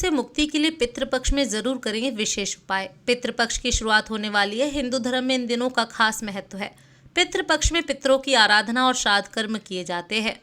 से मुक्ति के लिए पितृपक्ष में जरूर करेंगे विशेष उपाय। पितृपक्ष की शुरुआत होने वाली है। हिंदू धर्म में इन दिनों का खास महत्व है। पितृपक्ष में पितरों की आराधना और श्राद्ध कर्म किए जाते हैं।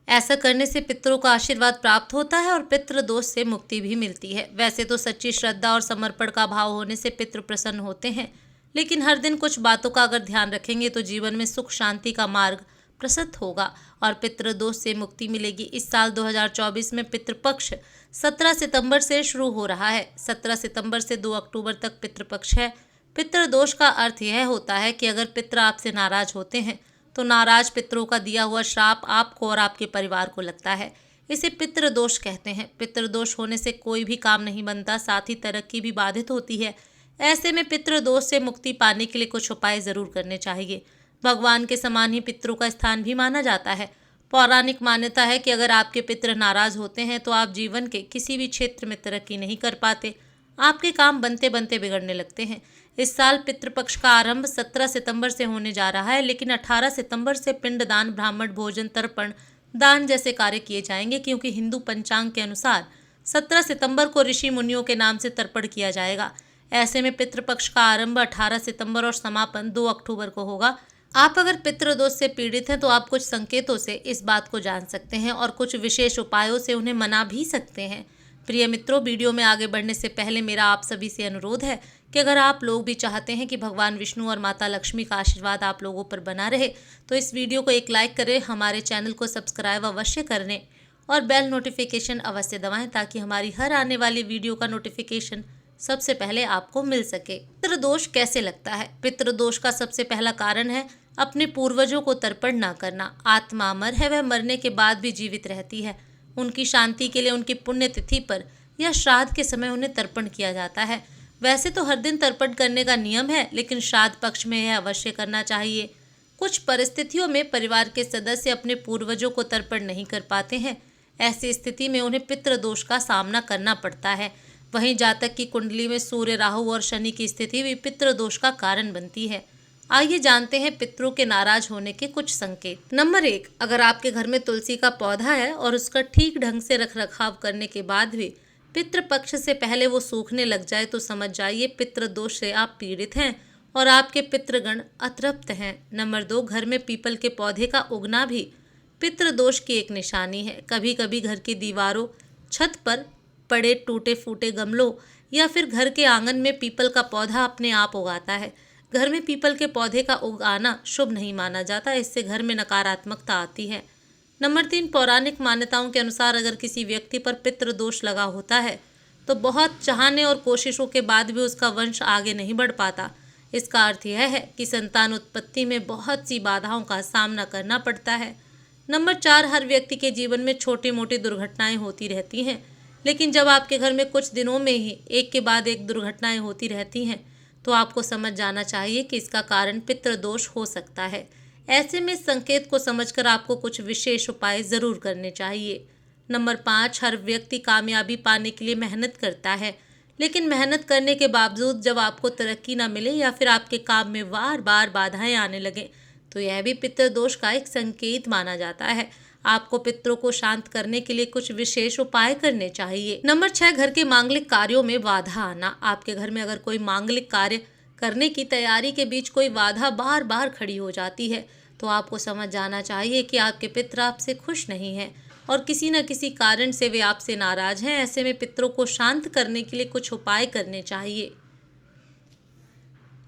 ऐसा करने से पितरों का आशीर्वाद प्राप्त होता है और पितृ दोष से मुक्ति भी मिलती है। वैसे तो सच्ची श्रद्धा और समर्पण का भाव होने से पितृ प्रसन्न होते हैं, लेकिन हर दिन कुछ बातों का अगर ध्यान रखेंगे तो जीवन में सुख शांति का मार्ग प्रशस्त होगा और पितृ दोष से मुक्ति मिलेगी। इस साल 2024 में पितृपक्ष 17 सितंबर से शुरू हो रहा है। 17 सितंबर से 2 अक्टूबर तक पितृपक्ष है। पितृ दोष का अर्थ यह होता है कि अगर पितृ आपसे नाराज होते हैं तो नाराज पितरों का दिया हुआ श्राप आपको और आपके परिवार को लगता है। इसे पितृ दोष कहते हैं। पितृ दोष होने से कोई भी काम नहीं बनता, साथ ही तरक्की भी बाधित होती है। ऐसे में पितृ दोष से मुक्ति पाने के लिए कुछ उपाय जरूर करने चाहिए। भगवान के समान ही पितरों का स्थान भी माना जाता है। पौराणिक मान्यता है कि अगर आपके पितृ नाराज होते हैं तो आप जीवन के किसी भी क्षेत्र में तरक्की नहीं कर पाते। आपके काम बनते बनते बिगड़ने लगते हैं। इस साल पितृपक्ष का आरंभ 17 सितंबर से होने जा रहा है, लेकिन 18 सितंबर से पिंडदान, ब्राह्मण भोजन, तर्पण दान जैसे कार्य किए जाएंगे, क्योंकि हिंदू पंचांग के अनुसार 17 सितंबर को ऋषि मुनियों के नाम से तर्पण किया जाएगा। ऐसे में पितृपक्ष का आरंभ 18 सितंबर और समापन 2 अक्टूबर को होगा। आप अगर पितृदोष से पीड़ित हैं तो आप कुछ संकेतों से इस बात को जान सकते हैं और कुछ विशेष उपायों से उन्हें मना भी सकते हैं। प्रिय मित्रों, वीडियो में आगे बढ़ने से पहले मेरा आप सभी से अनुरोध है कि अगर आप लोग भी चाहते हैं कि भगवान विष्णु और माता लक्ष्मी का आशीर्वाद आप लोगों पर बना रहे तो इस वीडियो को एक लाइक करें, हमारे चैनल को सब्सक्राइब अवश्य करें और बेल नोटिफिकेशन अवश्य दबाएं ताकि हमारी हर आने वाली वीडियो का नोटिफिकेशन सबसे पहले आपको मिल सके। पितृदोष कैसे लगता है? पितृदोष का सबसे पहला कारण है अपने पूर्वजों को तर्पण न करना। आत्मा अमर है, वह मरने के बाद भी जीवित रहती है। उनकी शांति के लिए उनकी पुण्यतिथि पर या श्राद्ध के समय उन्हें तर्पण किया जाता है। वैसे तो हर दिन तर्पण करने का नियम है, लेकिन श्राद्ध पक्ष में यह अवश्य करना चाहिए। कुछ परिस्थितियों में परिवार के सदस्य अपने पूर्वजों को तर्पण नहीं कर पाते हैं। ऐसी स्थिति में उन्हें पितृदोष का सामना करना पड़ता है। वहीं जातक की कुंडली में सूर्य, राहु और शनि की स्थिति भी पितृदोष का कारण बनती है। आइए जानते हैं पितरों के नाराज होने के कुछ संकेत। नंबर 1, अगर आपके घर में तुलसी का पौधा है और उसका ठीक ढंग से रख रखाव करने के बाद भी पितृपक्ष से पहले वो सूखने लग जाए तो समझ जाइए पितृदोष से आप पीड़ित हैं और आपके पितृगण अतृप्त हैं। नंबर 2, घर में पीपल के पौधे का उगना भी पितृदोष की एक निशानी है। कभी कभी घर की दीवारों, छत पर पड़े टूटे फूटे गमलों या फिर घर के आंगन में पीपल का पौधा अपने आप उगाता है। घर में पीपल के पौधे का उगाना शुभ नहीं माना जाता, इससे घर में नकारात्मकता आती है। नंबर 3, पौराणिक मान्यताओं के अनुसार अगर किसी व्यक्ति पर पितृदोष लगा होता है तो बहुत चाहने और कोशिशों के बाद भी उसका वंश आगे नहीं बढ़ पाता। इसका अर्थ यह है कि संतान उत्पत्ति में बहुत सी बाधाओं का सामना करना पड़ता है। नंबर 4, हर व्यक्ति के जीवन में छोटी मोटी दुर्घटनाएं होती रहती हैं, लेकिन जब आपके घर में कुछ दिनों में ही एक के बाद एक दुर्घटनाएं होती रहती हैं तो आपको समझ जाना चाहिए कि इसका कारण पितृदोष हो सकता है। ऐसे में संकेत को समझकर आपको कुछ विशेष उपाय जरूर करने चाहिए। नंबर 5, हर व्यक्ति कामयाबी पाने के लिए मेहनत करता है, लेकिन मेहनत करने के बावजूद जब आपको तरक्की ना मिले या फिर आपके काम में बार बार बाधाएं आने लगे तो यह भी पितृदोष का एक संकेत माना जाता है। आपको पितरों को शांत करने के लिए कुछ विशेष उपाय करने चाहिए। नंबर 6, घर के मांगलिक कार्यों में बाधा आना। आपके घर में अगर कोई मांगलिक कार्य करने की तैयारी के बीच कोई बाधा बार बार खड़ी हो जाती है तो आपको समझ जाना चाहिए कि आपके पितर आपसे खुश नहीं हैं और किसी न किसी कारण से वे आपसे नाराज हैं। ऐसे में पितरों को शांत करने के लिए कुछ उपाय करने चाहिए।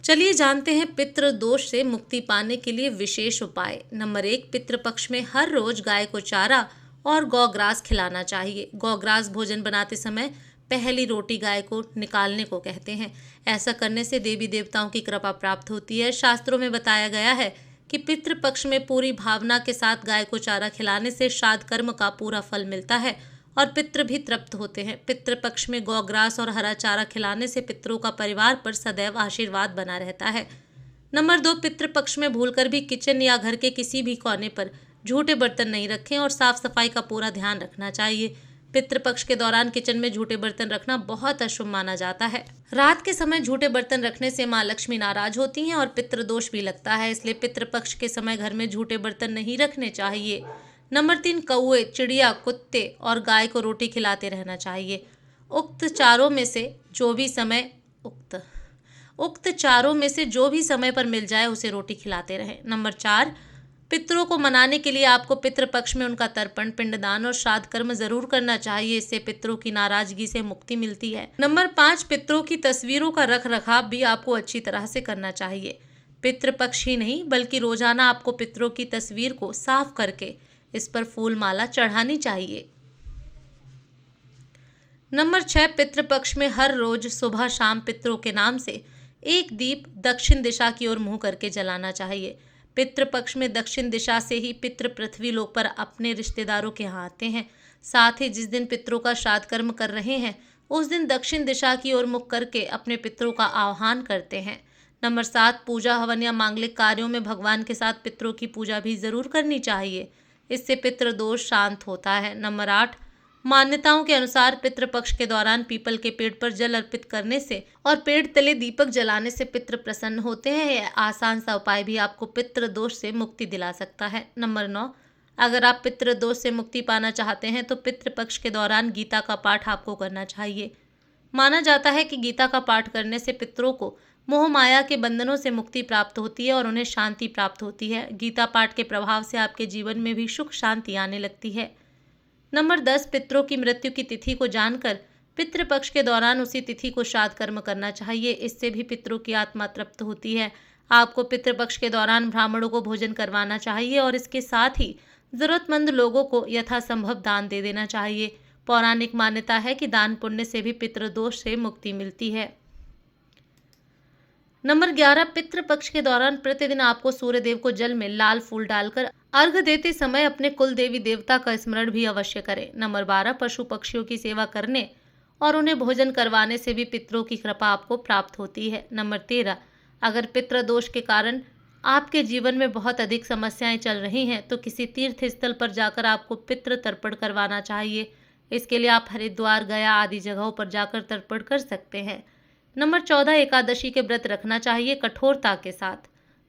चलिए जानते हैं पितृदोष से मुक्ति पाने के लिए विशेष उपाय। नंबर 1, पितृपक्ष में हर रोज गाय को चारा और गौग्रास खिलाना चाहिए। गौग्रास भोजन बनाते समय पहली रोटी गाय को निकालने को कहते हैं। ऐसा करने से देवी देवताओं की कृपा प्राप्त होती है। शास्त्रों में बताया गया है कि पितृपक्ष में पूरी भावना के साथ गाय को चारा खिलाने से श्राद्ध कर्म का पूरा फल मिलता है और पितृ भी तृप्त होते हैं। पितृपक्ष में गौग्रास और हरा चारा खिलाने से पितरों का परिवार पर सदैव आशीर्वाद बना रहता है। नंबर 2, पितृपक्ष में भूलकर भी किचन या घर के किसी भी कोने पर झूठे बर्तन नहीं रखें और साफ सफाई का पूरा ध्यान रखना चाहिए। पितृपक्ष के दौरान किचन में झूठे बर्तन रखना बहुत अशुभ माना जाता है। रात के समय झूठे बर्तन रखने से माँ लक्ष्मी नाराज होती हैं और पितृदोष भी लगता है, इसलिए पितृपक्ष के समय घर में झूठे बर्तन नहीं रखने चाहिए। नंबर 3, कौवे, चिड़िया, कुत्ते और गाय को रोटी खिलाते रहना चाहिए उक्त चारों में से जो भी समय पर मिल जाए उसे रोटी खिलाते रहें। नंबर 4, पितरों को मनाने के लिए आपको पितृपक्ष में उनका तर्पण, पिंडदान और श्राद्ध कर्म जरूर करना चाहिए। इससे पितरों की नाराजगी से मुक्ति मिलती है। नंबर 5, पितरों की तस्वीरों का रख रखाव भी आपको अच्छी तरह से करना चाहिए। पितृपक्ष ही नहीं बल्कि रोजाना आपको पितरों की तस्वीर को साफ करके इस पर फूल माला चढ़ानी चाहिए। नंबर 6, पितृपक्ष में हर रोज सुबह शाम पितरों के नाम से एक दीप दक्षिण दिशा की ओर मुंह करके जलाना चाहिए। पितृपक्ष में दक्षिण दिशा से ही पितृ पृथ्वी लोक पर अपने रिश्तेदारों के यहाँ आते हैं। साथ ही जिस दिन पितरों का श्राद्ध कर्म कर रहे हैं उस दिन दक्षिण दिशा की ओर मुख करके अपने पितरों का आह्वान करते हैं। नंबर 7, पूजा हवन या मांगलिक कार्यों में भगवान के साथ पितरों की पूजा भी जरूर करनी चाहिए। इससे पितृदोष शांत होता है। नंबर 8, मान्यताओं के अनुसार पितृपक्ष के दौरान पीपल के पेड़ पर जल अर्पित करने से और पेड़ तले दीपक जलाने से पितृ प्रसन्न होते हैं। यह आसान सा उपाय भी आपको पितृदोष से मुक्ति दिला सकता है। नंबर 9, अगर आप पितृदोष से मुक्ति पाना चाहते हैं तो पितृपक्ष के दौरान गीता का पाठ आपको करना चाहिए। माना जाता है कि गीता का पाठ करने से पितरों को मोह माया के बंधनों से मुक्ति प्राप्त होती है और उन्हें शांति प्राप्त होती है। गीता पाठ के प्रभाव से आपके जीवन में भी सुख शांति आने लगती है। नंबर 10, पितरों की मृत्यु की तिथि को जानकर पितृपक्ष के दौरान उसी तिथि को श्राद्ध कर्म करना चाहिए। इससे भी पितरों की आत्मा तृप्त होती है। आपको पितृपक्ष के दौरान ब्राह्मणों को भोजन करवाना चाहिए और इसके साथ ही जरूरतमंद लोगों को यथासंभव दान दे देना चाहिए। पौराणिक मान्यता है कि दान पुण्य से भी पितृदोष से मुक्ति मिलती है। नंबर 11, पितृपक्ष के दौरान प्रतिदिन आपको सूर्यदेव को जल में लाल फूल डालकर अर्घ देते समय अपने कुल देवी देवता का स्मरण भी अवश्य करें। नंबर 12, पशु पक्षियों की सेवा करने और उन्हें भोजन करवाने से भी पितरों की कृपा आपको प्राप्त होती है। नंबर 13, अगर पितृदोष के कारण आपके जीवन में बहुत अधिक समस्याएं चल रही हैं तो किसी तीर्थ स्थल पर जाकर आपको पितृ तर्पण करवाना चाहिए। इसके लिए आप हरिद्वार, गया आदि जगहों पर जाकर तर्पण कर सकते हैं। नंबर 14, एकादशी के व्रत रखना चाहिए कठोरता के साथ।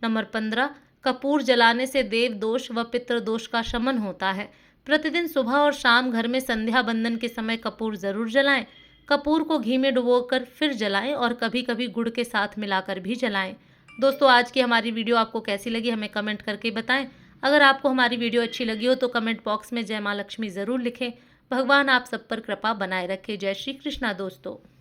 नंबर 15, कपूर जलाने से देव दोष व पितृ दोष का शमन होता है। प्रतिदिन सुबह और शाम घर में संध्या बंदन के समय कपूर जरूर जलाएं। कपूर को घी में डुबोकर फिर जलाएं और कभी कभी गुड़ के साथ मिलाकर भी जलाएं। दोस्तों, आज की हमारी वीडियो आपको कैसी लगी हमें कमेंट करके बताएं। अगर आपको हमारी वीडियो अच्छी लगी हो तो कमेंट बॉक्स में जय मां लक्ष्मी जरूर लिखें। भगवान आप सब पर कृपा बनाए रखे। जय श्री कृष्णा दोस्तों।